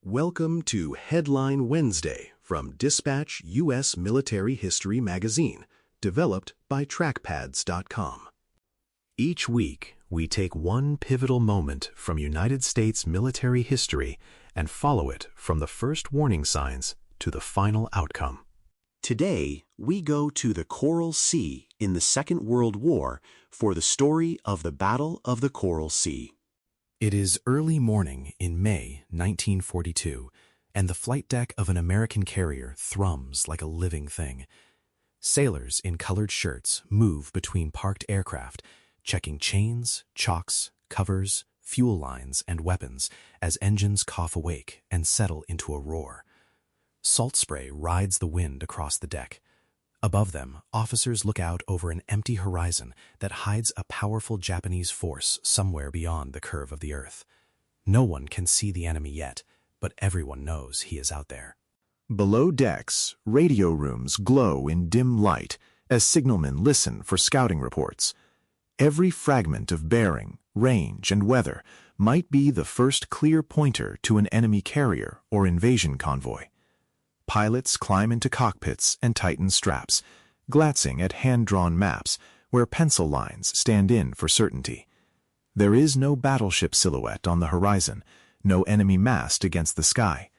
Welcome to Headline Wednesday from Dispatch U.S. Military History Magazine, developed by trackpads.com. Each week, we take one pivotal moment from United States military history and follow it from the first warning signs to the final outcome. Today, we go to the Coral Sea in the Second World War for the story of the Battle of the Coral Sea. It is early morning in May 1942, and the flight deck of an American carrier thrums like a living thing. Sailors in colored shirts move between parked aircraft, checking chains, chocks, covers, fuel lines, and weapons as engines cough awake and settle into a roar. Salt spray rides the wind across the deck. Above them, officers look out over an empty horizon that hides a powerful Japanese force somewhere beyond the curve of the earth. No one can see the enemy yet, but everyone knows he is out there. Below decks, radio rooms glow in dim light as signalmen listen for scouting reports. Every fragment of bearing, range, and weather might be the first clear pointer to an enemy carrier or invasion convoy. Pilots climb into cockpits and tighten straps, glancing at hand-drawn maps where pencil lines stand in for certainty. There is no battleship silhouette on the horizon, no enemy mast against the sky.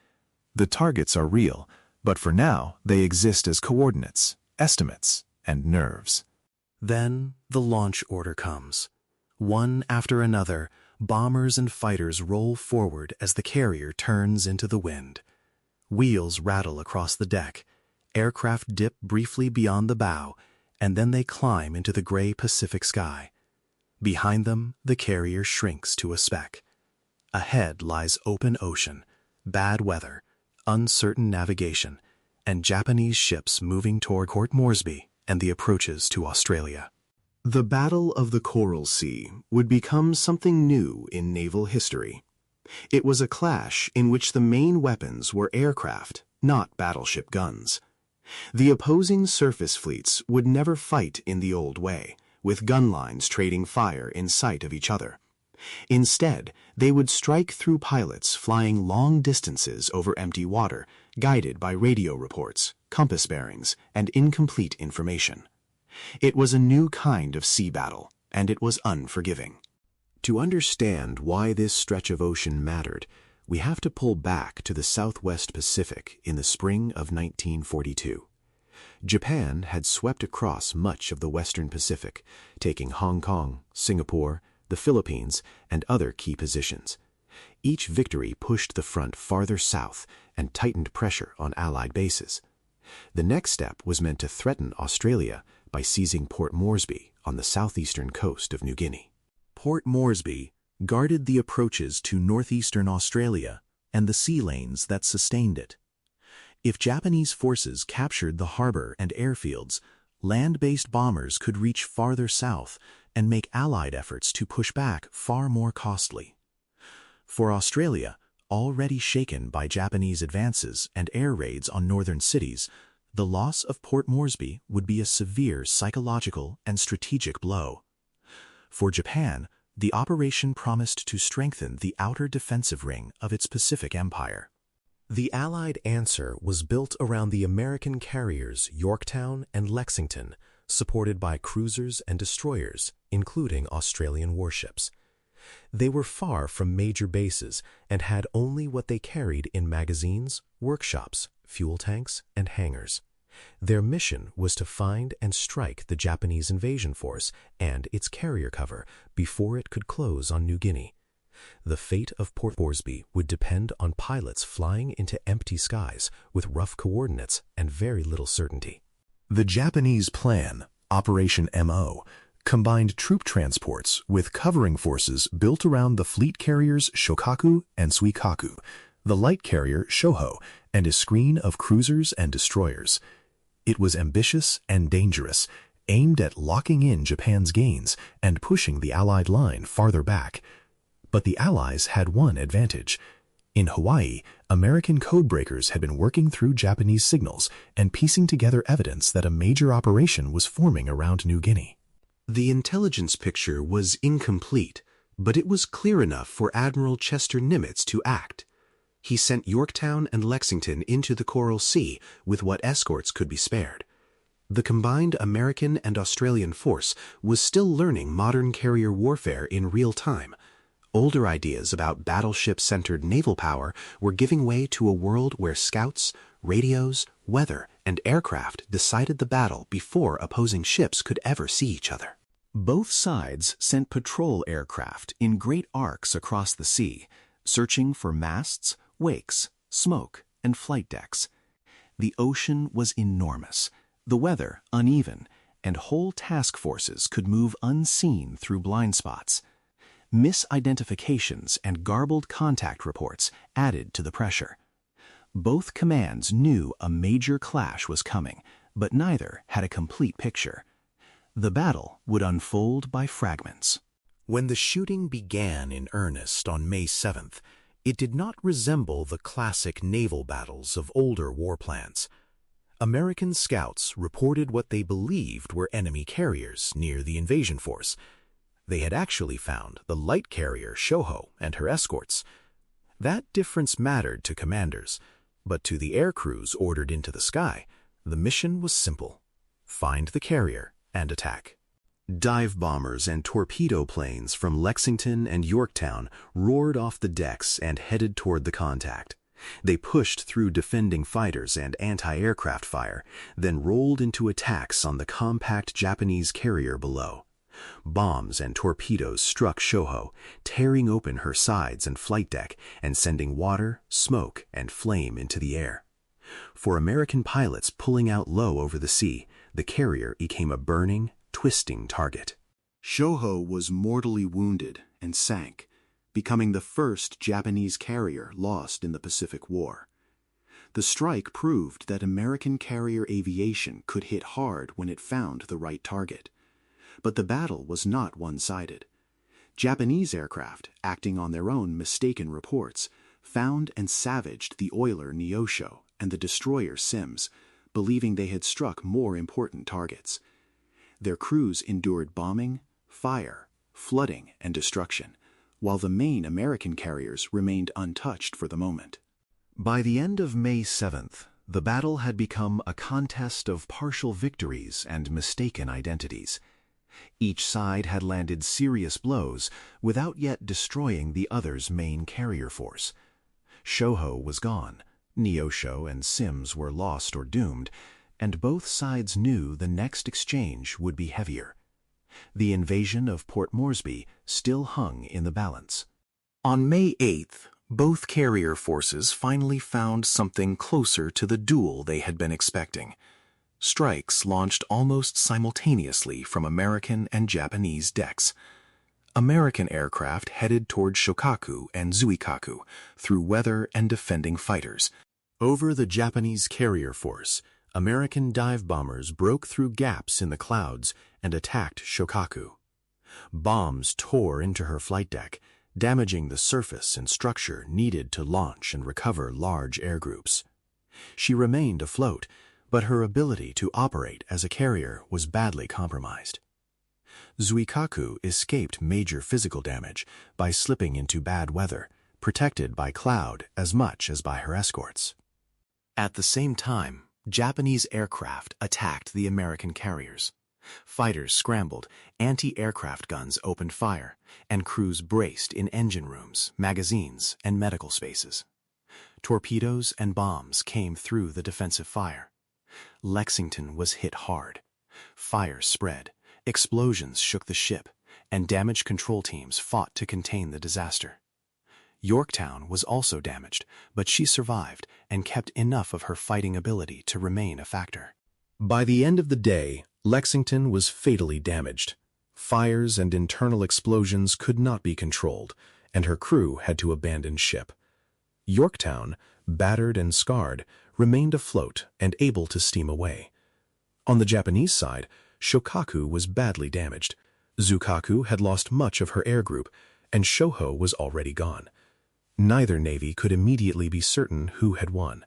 The targets are real, but for now they exist as coordinates, estimates, and nerves. Then the launch order comes. One after another, bombers and fighters roll forward as the carrier turns into the wind. Wheels rattle across the deck, aircraft dip briefly beyond the bow, and then they climb into the gray Pacific sky. Behind them, the carrier shrinks to a speck. Ahead lies open ocean, bad weather, uncertain navigation, and Japanese ships moving toward Port Moresby and the approaches to Australia. The Battle of the Coral Sea would become something new in naval history. It was a clash in which the main weapons were aircraft, not battleship guns. The opposing surface fleets would never fight in the old way, with gun lines trading fire in sight of each other. Instead, they would strike through pilots flying long distances over empty water, guided by radio reports, compass bearings, and incomplete information. It was a new kind of sea battle, and it was unforgiving. To understand why this stretch of ocean mattered, we have to pull back to the Southwest Pacific in the spring of 1942. Japan had swept across much of the Western Pacific, taking Hong Kong, Singapore, the Philippines, and other key positions. Each victory pushed the front farther south and tightened pressure on Allied bases. The next step was meant to threaten Australia by seizing Port Moresby on the southeastern coast of New Guinea. Port Moresby guarded the approaches to northeastern Australia and the sea lanes that sustained it. If Japanese forces captured the harbor and airfields, land-based bombers could reach farther south and make Allied efforts to push back far more costly. For Australia, already shaken by Japanese advances and air raids on northern cities, the loss of Port Moresby would be a severe psychological and strategic blow. For Japan, the operation promised to strengthen the outer defensive ring of its Pacific empire. The Allied answer was built around the American carriers Yorktown and Lexington, supported by cruisers and destroyers, including Australian warships. They were far from major bases and had only what they carried in magazines, workshops, fuel tanks, and hangars. Their mission was to find and strike the Japanese invasion force and its carrier cover before it could close on New Guinea. The fate of Port Moresby would depend on pilots flying into empty skies with rough coordinates and very little certainty. The Japanese plan, Operation MO, combined troop transports with covering forces built around the fleet carriers Shokaku and Zuikaku, the light carrier Shoho, and a screen of cruisers and destroyers. It was ambitious and dangerous, aimed at locking in Japan's gains and pushing the Allied line farther back. But the Allies had one advantage. In Hawaii, American codebreakers had been working through Japanese signals and piecing together evidence that a major operation was forming around New Guinea. The intelligence picture was incomplete, but it was clear enough for Admiral Chester Nimitz to act. he sent Yorktown and Lexington into the Coral Sea with what escorts could be spared. The combined American and Australian force was still learning modern carrier warfare in real time. Older ideas about battleship-centered naval power were giving way to a world where scouts, radios, weather, and aircraft decided the battle before opposing ships could ever see each other. Both sides sent patrol aircraft in great arcs across the sea, searching for masts, wakes, smoke, and flight decks. The ocean was enormous, the weather uneven, and whole task forces could move unseen through blind spots. Misidentifications and garbled contact reports added to the pressure. Both commands knew a major clash was coming, but neither had a complete picture. The battle would unfold by fragments. When the shooting began in earnest on May 7th, it did not resemble the classic naval battles of older war plans. American scouts reported what they believed were enemy carriers near the invasion force. They had actually found the light carrier Shoho and her escorts. That difference mattered to commanders, but to the air crews ordered into the sky, the mission was simple: find the carrier and attack. Dive bombers and torpedo planes from Lexington and Yorktown roared off the decks and headed toward the contact. They pushed through defending fighters and anti-aircraft fire, then rolled into attacks on the compact Japanese carrier below. Bombs and torpedoes struck Shoho, tearing open her sides and flight deck and sending water, smoke, and flame into the air. For American pilots pulling out low over the sea, the carrier became a burning, twisting target. Shoho was mortally wounded and sank, becoming the first Japanese carrier lost in the Pacific War. The strike proved that American carrier aviation could hit hard when it found the right target. But the battle was not one-sided. Japanese aircraft, acting on their own mistaken reports, found and savaged the oiler Neosho and the destroyer Sims, believing they had struck more important targets. Their crews endured bombing, fire, flooding, and destruction, while the main American carriers remained untouched for the moment. By the end of May 7th, the battle had become a contest of partial victories and mistaken identities. Each side had landed serious blows without yet destroying the other's main carrier force. Shoho was gone, Neosho and Sims were lost or doomed, and both sides knew the next exchange would be heavier. The invasion of Port Moresby still hung in the balance. On May 8th, both carrier forces finally found something closer to the duel they had been expecting. Strikes launched almost simultaneously from American and Japanese decks. American aircraft headed toward Shokaku and Zuikaku through weather and defending fighters. Over the Japanese carrier force, American dive bombers broke through gaps in the clouds and attacked Shokaku. Bombs tore into her flight deck, damaging the surface and structure needed to launch and recover large air groups. She remained afloat, but her ability to operate as a carrier was badly compromised. Zuikaku escaped major physical damage by slipping into bad weather, protected by cloud as much as by her escorts. At the same time, Japanese aircraft attacked the American carriers. Fighters scrambled, anti-aircraft guns opened fire, and crews braced in engine rooms, magazines, and medical spaces. Torpedoes and bombs came through the defensive fire. Lexington was hit hard. Fire spread, explosions shook the ship, and damage control teams fought to contain the disaster. Yorktown was also damaged, but she survived and kept enough of her fighting ability to remain a factor. By the end of the day, Lexington was fatally damaged. Fires and internal explosions could not be controlled, and her crew had to abandon ship. Yorktown, battered and scarred, remained afloat and able to steam away. On the Japanese side, Shokaku was badly damaged. Zuikaku had lost much of her air group, and Shoho was already gone. Neither navy could immediately be certain who had won.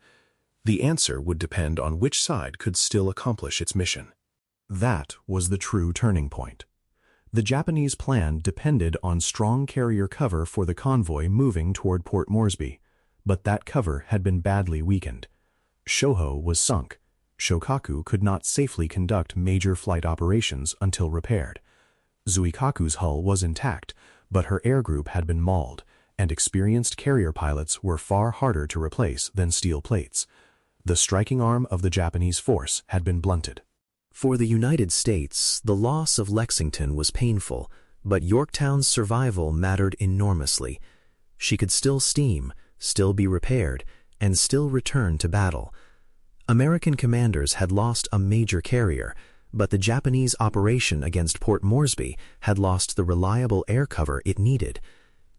The answer would depend on which side could still accomplish its mission. That was the true turning point. The Japanese plan depended on strong carrier cover for the convoy moving toward Port Moresby. but that cover had been badly weakened. Shoho was sunk. Shokaku could not safely conduct major flight operations until repaired. Zuikaku's hull was intact, but her air group had been mauled, and experienced carrier pilots were far harder to replace than steel plates. The striking arm of the Japanese force had been blunted. For the United States, the loss of Lexington was painful, but Yorktown's survival mattered enormously. She could still steam, still be repaired, and still return to battle. American commanders had lost a major carrier, but the Japanese operation against Port Moresby had lost the reliable air cover it needed.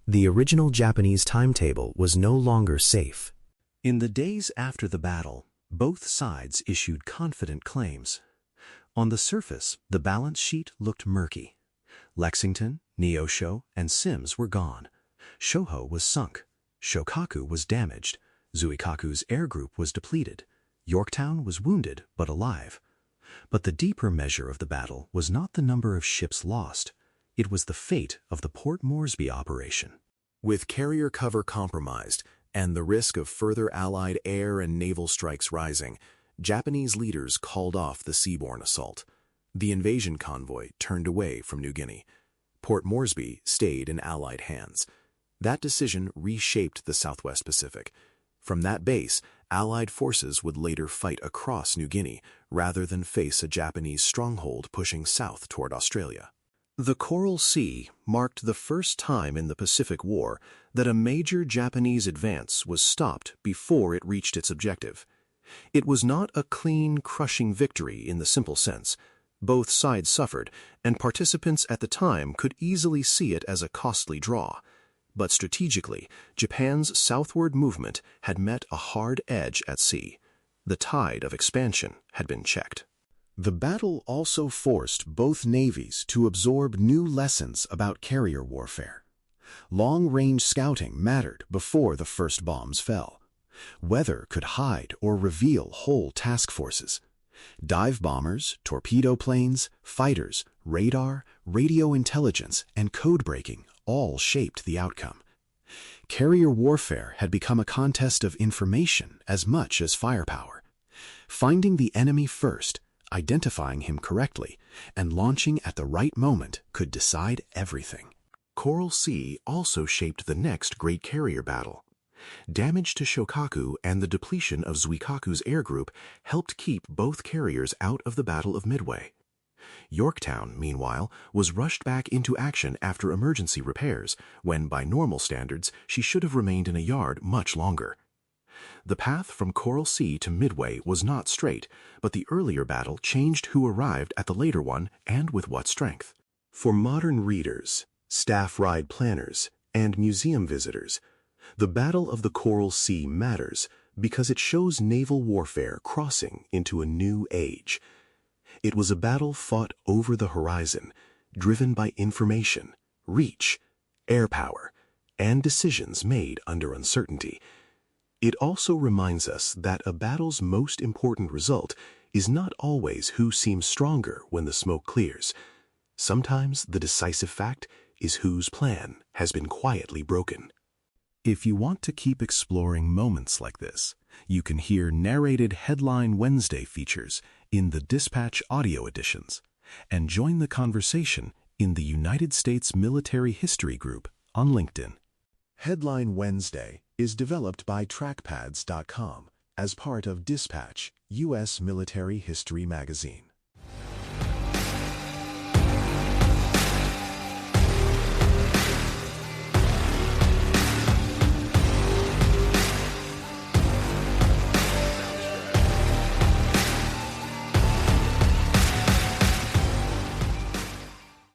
The original Japanese timetable was no longer safe. In the days after the battle, both sides issued confident claims. On the surface, the balance sheet looked murky. Lexington, Neosho, and Sims were gone. Shoho was sunk. Shokaku was damaged. Zuikaku's air group was depleted. Yorktown was wounded but alive. But the deeper measure of the battle was not the number of ships lost. It was the fate of the Port Moresby operation. With carrier cover compromised and the risk of further Allied air and naval strikes rising, Japanese leaders called off the seaborne assault. The invasion convoy turned away from New Guinea. Port Moresby stayed in Allied hands. That decision reshaped the Southwest Pacific. From that base, Allied forces would later fight across New Guinea rather than face a Japanese stronghold pushing south toward Australia. The Coral Sea marked the first time in the Pacific War that a major Japanese advance was stopped before it reached its objective. It was not a clean, crushing victory in the simple sense. Both sides suffered, and participants at the time could easily see it as a costly draw. But strategically, Japan's southward movement had met a hard edge at sea. The tide of expansion had been checked. The battle also forced both navies to absorb new lessons about carrier warfare. Long-range scouting mattered before the first bombs fell. Weather could hide or reveal whole task forces. Dive bombers, torpedo planes, fighters, radar, radio intelligence, and code breaking all shaped the outcome. Carrier warfare had become a contest of information as much as firepower. Finding the enemy first, identifying him correctly, and launching at the right moment could decide everything. Coral Sea also shaped the next great carrier battle. Damage to Shokaku and the depletion of Zuikaku's air group helped keep both carriers out of the Battle of Midway. Yorktown, meanwhile, was rushed back into action after emergency repairs, when by normal standards she should have remained in a yard much longer. The path from Coral Sea to Midway was not straight, but the earlier battle changed who arrived at the later one and with what strength. For modern readers, staff ride planners, and museum visitors, the Battle of the Coral Sea matters because it shows naval warfare crossing into a new age. It was a battle fought over the horizon, driven by information, reach, air power, and decisions made under uncertainty. It also reminds us that a battle's most important result is not always who seems stronger when the smoke clears. Sometimes the decisive fact is whose plan has been quietly broken. If you want to keep exploring moments like this, you can hear narrated Headline Wednesday features in the Dispatch audio editions, and join the conversation in the United States Military History Group on LinkedIn. Headline Wednesday is developed by trackpads.com as part of Dispatch, U.S. Military History Magazine.